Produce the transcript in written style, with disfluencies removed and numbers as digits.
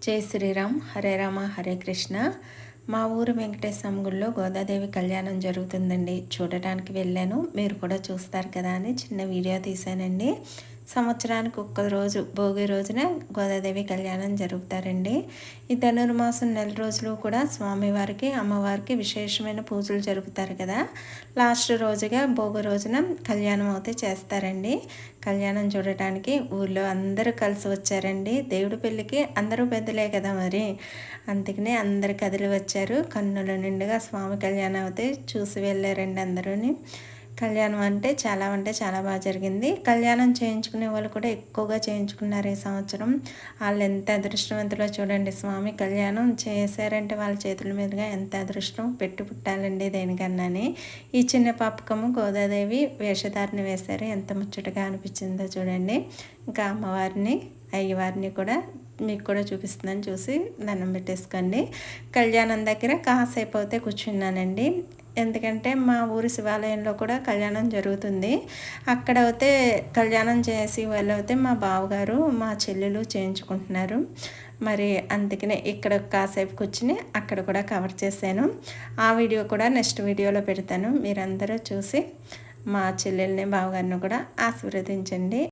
జై శ్రీరామ్. హరే రామ హరే కృష్ణ. మా ఊరు వెంకటేశ్వర గుడిలో గోదాదేవి కళ్యాణం జరుగుతుందండి. చూడటానికి వెళ్ళాను. మీరు కూడా చూస్తారు కదా అని చిన్న వీడియో తీశానండి. సంవత్సరానికి ఒక్క రోజు భోగి రోజున గోదాదేవి కళ్యాణం జరుపుతారండి. ఈ ధనుర్మాసం నెల రోజులు కూడా స్వామివారికి అమ్మవారికి విశేషమైన పూజలు జరుపుతారు కదా. లాస్ట్ రోజుగా భోగి రోజున కళ్యాణం అయితే చేస్తారండి. కళ్యాణం చూడటానికి ఊళ్ళో అందరూ కలిసి వచ్చారండి. దేవుడి పెళ్ళికి అందరూ పెద్దలే కదా మరి, అందుకనే అందరు కదిలి వచ్చారు. కన్నుల నిండుగా స్వామి కళ్యాణం అయితే చూసి వెళ్ళారండి అందరూని. కళ్యాణం అంటే చాలా బాగా జరిగింది. కళ్యాణం చేయించుకునే వాళ్ళు కూడా ఎక్కువగా చేయించుకున్నారు ఈ సంవత్సరం. వాళ్ళు ఎంత అదృష్టవంతులో చూడండి. స్వామి కళ్యాణం చేశారంటే వాళ్ళ చేతుల మీదుగా ఎంత అదృష్టం పెట్టి పుట్టాలండి దేనికన్నాని. ఈ చిన్న పాపకము గోదాదేవి వేషధారణ వేశారు. ఎంత ముచ్చటగా అనిపించిందో చూడండి. ఇంకా అమ్మవారిని అయ్యవారిని కూడా మీకు కూడా చూపిస్తున్నాను, చూసి దండం పెట్టేసుకోండి. కళ్యాణం దగ్గర కాసేపు అయితే కూర్చున్నానండి. ఎందుకంటే మా ఊరి శివాలయంలో కూడా కళ్యాణం జరుగుతుంది. అక్కడ అయితే కళ్యాణం చేసి వాళ్ళు అయితే మా బావగారు మా చెల్లెలు చేయించుకుంటున్నారు. మరి అందుకనే ఇక్కడ కాసేపు కూర్చుని అక్కడ కూడా కవర్ చేశాను. ఆ వీడియో కూడా నెక్స్ట్ వీడియోలో పెడతాను. మీరందరూ చూసి మా చెల్లెల్ని బావగారిని కూడా ఆశీర్వదించండి.